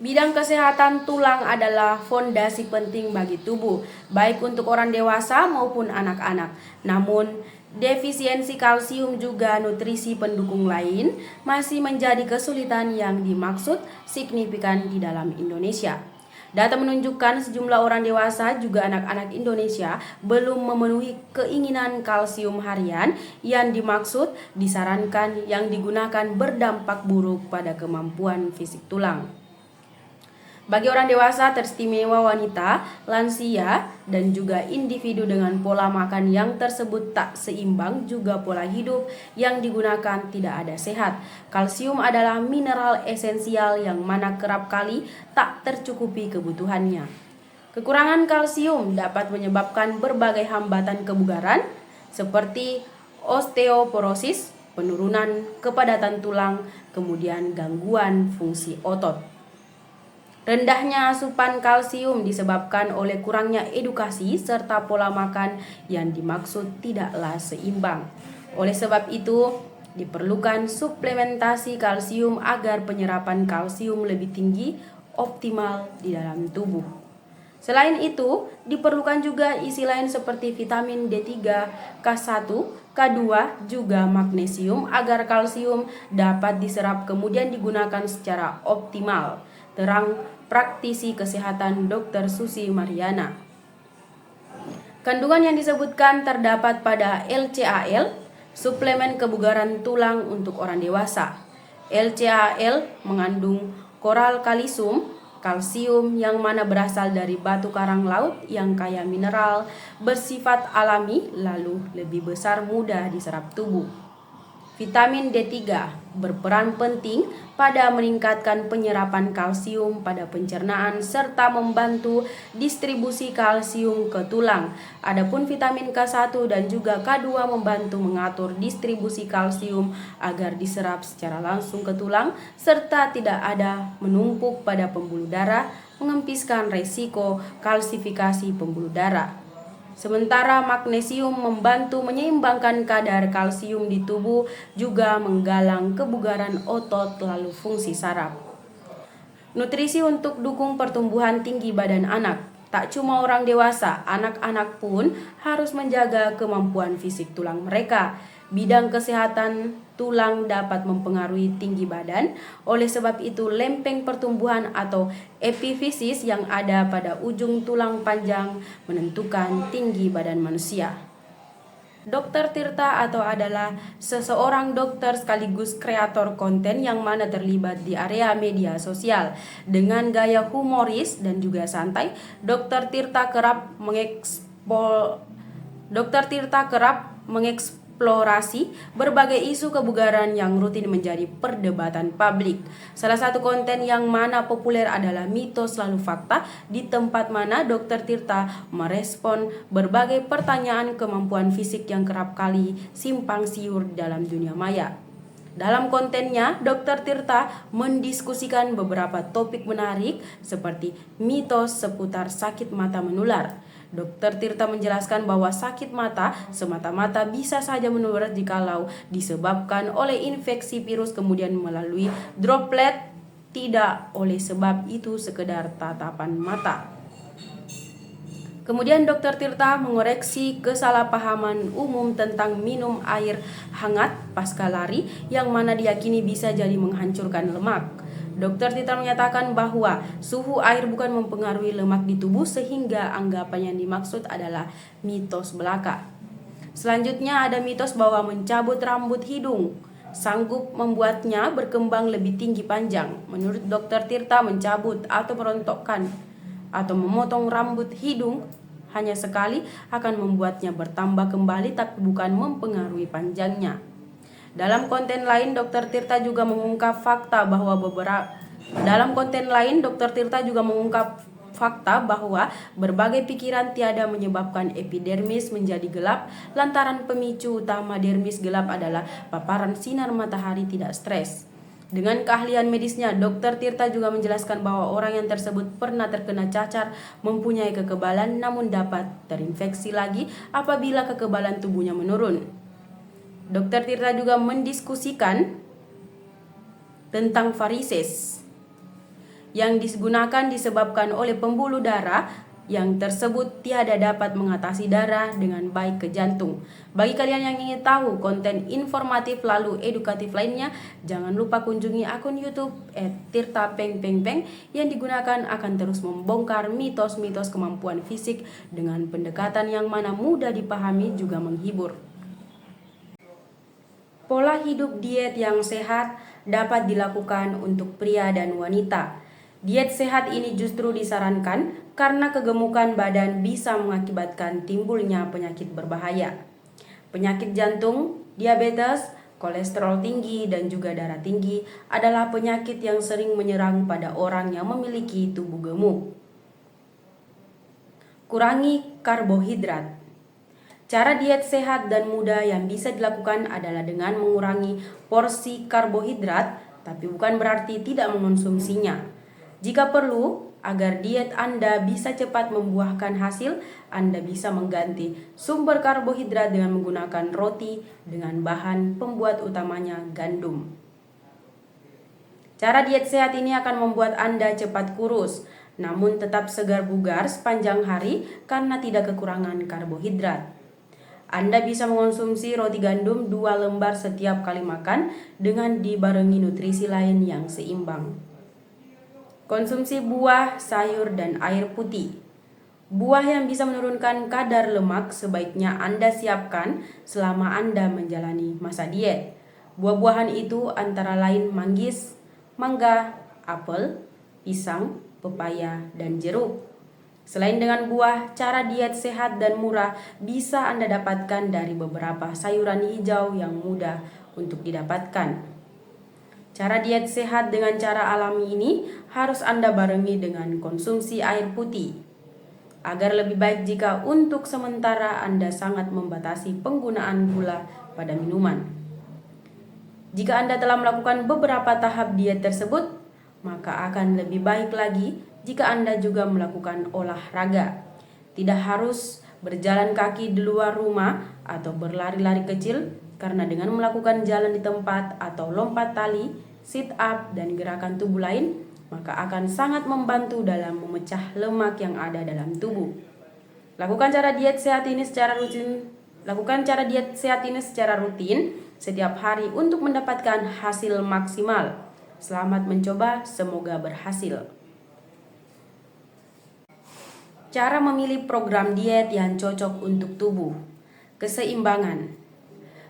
Bidang kesehatan tulang adalah fondasi penting bagi tubuh, baik untuk orang dewasa maupun anak-anak. Namun, defisiensi kalsium juga nutrisi pendukung lain masih menjadi kesulitan yang dimaksud signifikan di dalam Indonesia. Data menunjukkan sejumlah orang dewasa juga anak-anak Indonesia belum memenuhi keinginan kalsium harian yang dimaksud disarankan yang digunakan berdampak buruk pada kemampuan fisik tulang. Bagi orang dewasa, teristimewa wanita, lansia, dan juga individu dengan pola makan yang tersebut tak seimbang juga pola hidup yang digunakan tidak ada sehat. Kalsium adalah mineral esensial yang mana kerap kali tak tercukupi kebutuhannya. Kekurangan kalsium dapat menyebabkan berbagai hambatan kebugaran seperti osteoporosis, penurunan kepadatan tulang, kemudian gangguan fungsi otot. Rendahnya asupan kalsium disebabkan oleh kurangnya edukasi serta pola makan yang dimaksud tidaklah seimbang. Oleh sebab itu, diperlukan suplementasi kalsium agar penyerapan kalsium lebih tinggi optimal di dalam tubuh. Selain itu, diperlukan juga isi lain seperti vitamin D3, K1, K2, juga magnesium agar kalsium dapat diserap kemudian digunakan secara optimal. Terang praktisi kesehatan Dr. Susi Mariana. Kandungan yang disebutkan terdapat pada LCAL, suplemen kebugaran tulang untuk orang dewasa. LCAL mengandung koral kalisum, kalsium yang mana berasal dari batu karang laut yang kaya mineral, bersifat alami, lalu lebih besar mudah diserap tubuh. Vitamin D3 berperan penting pada meningkatkan penyerapan kalsium pada pencernaan serta membantu distribusi kalsium ke tulang. Adapun vitamin K1 dan juga K2 membantu mengatur distribusi kalsium agar diserap secara langsung ke tulang serta tidak ada menumpuk pada pembuluh darah, mengempiskan resiko kalsifikasi pembuluh darah. Sementara magnesium membantu menyeimbangkan kadar kalsium di tubuh, juga menggalang kebugaran otot lalu fungsi saraf. Nutrisi untuk dukung pertumbuhan tinggi badan anak. Tak cuma orang dewasa, anak-anak pun harus menjaga kemampuan fisik tulang mereka. Bidang kesehatan tulang dapat mempengaruhi tinggi badan. Oleh sebab itu, lempeng pertumbuhan atau epifisis yang ada pada ujung tulang panjang menentukan tinggi badan manusia. Dr. Tirta atau adalah seseorang dokter sekaligus kreator konten yang mana terlibat di area media sosial. Dengan gaya humoris dan juga santai, Dr. Tirta kerap mengeksplorasi berbagai isu kebugaran yang rutin menjadi perdebatan publik. Salah satu konten yang mana populer adalah mitos lalu fakta, di tempat mana Dr. Tirta merespon berbagai pertanyaan kemampuan fisik yang kerap kali simpang siur dalam dunia maya. Dalam kontennya, Dr. Tirta mendiskusikan beberapa topik menarik seperti mitos seputar sakit mata menular. Dr. Tirta menjelaskan bahwa sakit mata semata-mata bisa saja menular jikalau disebabkan oleh infeksi virus kemudian melalui droplet, tidak oleh sebab itu sekedar tatapan mata. Kemudian Dr. Tirta mengoreksi kesalahpahaman umum tentang minum air hangat pasca lari yang mana diyakini bisa jadi menghancurkan lemak. Dr. Tirta menyatakan bahwa suhu air bukan mempengaruhi lemak di tubuh sehingga anggapan yang dimaksud adalah mitos belaka. Selanjutnya ada mitos bahwa mencabut rambut hidung sanggup membuatnya berkembang lebih tinggi panjang. Menurut Dr. Tirta, mencabut atau merontokkan atau memotong rambut hidung hanya sekali akan membuatnya bertambah kembali tapi bukan mempengaruhi panjangnya. Dalam konten lain, Dr. Tirta juga mengungkap fakta bahwa berbagai pikiran tiada menyebabkan epidermis menjadi gelap lantaran pemicu utama dermis gelap adalah paparan sinar matahari tidak stres. Dengan keahlian medisnya, Dr. Tirta juga menjelaskan bahwa orang yang tersebut pernah terkena cacar, mempunyai kekebalan namun dapat terinfeksi lagi apabila kekebalan tubuhnya menurun. Dr. Tirta juga mendiskusikan tentang varises yang digunakan disebabkan oleh pembuluh darah yang tersebut tiada dapat mengatasi darah dengan baik ke jantung. Bagi kalian yang ingin tahu konten informatif lalu edukatif lainnya, jangan lupa kunjungi akun YouTube @tirta_peng_peng_peng yang digunakan akan terus membongkar mitos-mitos kemampuan fisik dengan pendekatan yang mana mudah dipahami juga menghibur. Pola hidup diet yang sehat dapat dilakukan untuk pria dan wanita. Diet sehat ini justru disarankan karena kegemukan badan bisa mengakibatkan timbulnya penyakit berbahaya. Penyakit jantung, diabetes, kolesterol tinggi, dan juga darah tinggi adalah penyakit yang sering menyerang pada orang yang memiliki tubuh gemuk. Kurangi karbohidrat. Cara diet sehat dan mudah yang bisa dilakukan adalah dengan mengurangi porsi karbohidrat, tapi bukan berarti tidak mengonsumsinya. Jika perlu, agar diet Anda bisa cepat membuahkan hasil, Anda bisa mengganti sumber karbohidrat dengan menggunakan roti dengan bahan pembuat utamanya gandum. Cara diet sehat ini akan membuat Anda cepat kurus, namun tetap segar bugar sepanjang hari karena tidak kekurangan karbohidrat. Anda bisa mengonsumsi roti gandum 2 lembar setiap kali makan dengan dibarengi nutrisi lain yang seimbang. Konsumsi buah, sayur, dan air putih. Buah yang bisa menurunkan kadar lemak sebaiknya Anda siapkan selama Anda menjalani masa diet. Buah-buahan itu antara lain manggis, mangga, apel, pisang, pepaya, dan jeruk. Selain dengan buah, cara diet sehat dan murah bisa Anda dapatkan dari beberapa sayuran hijau yang mudah untuk didapatkan. Cara diet sehat dengan cara alami ini harus Anda barengi dengan konsumsi air putih. Agar lebih baik jika untuk sementara Anda sangat membatasi penggunaan gula pada minuman. Jika Anda telah melakukan beberapa tahap diet tersebut, maka akan lebih baik lagi jika Anda juga melakukan olahraga. Tidak harus berjalan kaki di luar rumah atau berlari-lari kecil, karena dengan melakukan jalan di tempat atau lompat tali, sit up, dan gerakan tubuh lain, maka akan sangat membantu dalam memecah lemak yang ada dalam tubuh. Lakukan cara diet sehat ini secara rutin setiap hari untuk mendapatkan hasil maksimal. Selamat mencoba, semoga berhasil. Cara memilih program diet yang cocok untuk tubuh. Keseimbangan.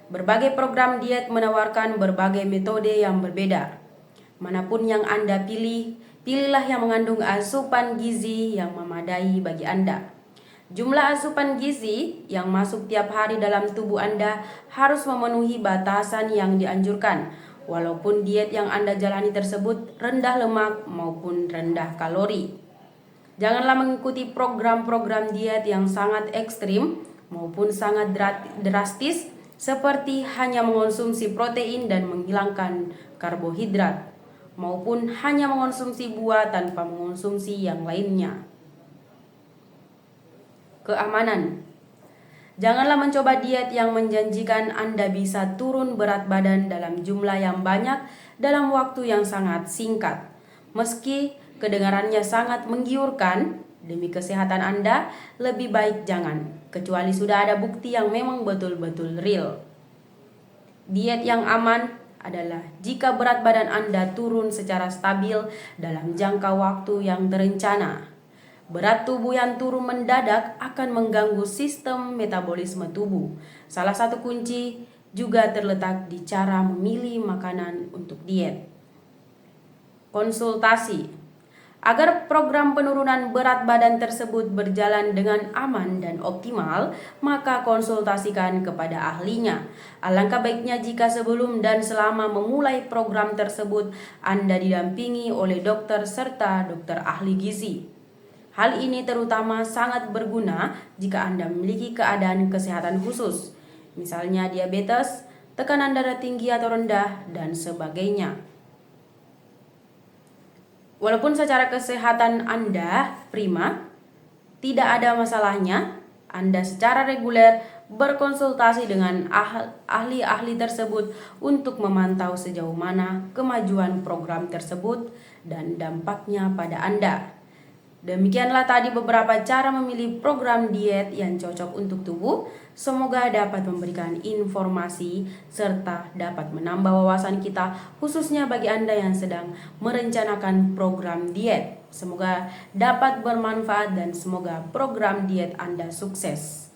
Berbagai program diet menawarkan berbagai metode yang berbeda. Manapun yang Anda pilih, pilihlah yang mengandung asupan gizi yang memadai bagi Anda. Jumlah asupan gizi yang masuk tiap hari dalam tubuh Anda harus memenuhi batasan yang dianjurkan, walaupun diet yang Anda jalani tersebut rendah lemak maupun rendah kalori. Janganlah mengikuti program-program diet yang sangat ekstrim maupun sangat drastis, seperti hanya mengonsumsi protein dan menghilangkan karbohidrat, maupun hanya mengonsumsi buah tanpa mengonsumsi yang lainnya. Keamanan. Janganlah mencoba diet yang menjanjikan Anda bisa turun berat badan dalam jumlah yang banyak dalam waktu yang sangat singkat. Meski kedengarannya sangat menggiurkan, demi kesehatan Anda, lebih baik jangan, kecuali sudah ada bukti yang memang betul-betul real. Diet yang aman adalah jika berat badan Anda turun secara stabil dalam jangka waktu yang terencana. Berat tubuh yang turun mendadak akan mengganggu sistem metabolisme tubuh. Salah satu kunci juga terletak di cara memilih makanan untuk diet. Konsultasi. Agar program penurunan berat badan tersebut berjalan dengan aman dan optimal, maka konsultasikan kepada ahlinya. Alangkah baiknya jika sebelum dan selama memulai program tersebut Anda didampingi oleh dokter serta dokter ahli gizi. Hal ini terutama sangat berguna jika Anda memiliki keadaan kesehatan khusus, misalnya diabetes, tekanan darah tinggi atau rendah, dan sebagainya. Walaupun secara kesehatan Anda prima, tidak ada masalahnya Anda secara reguler berkonsultasi dengan ahli-ahli tersebut untuk memantau sejauh mana kemajuan program tersebut dan dampaknya pada Anda. Demikianlah tadi beberapa cara memilih program diet yang cocok untuk tubuh. Semoga dapat memberikan informasi serta dapat menambah wawasan kita, khususnya bagi Anda yang sedang merencanakan program diet. Semoga dapat bermanfaat dan semoga program diet Anda sukses.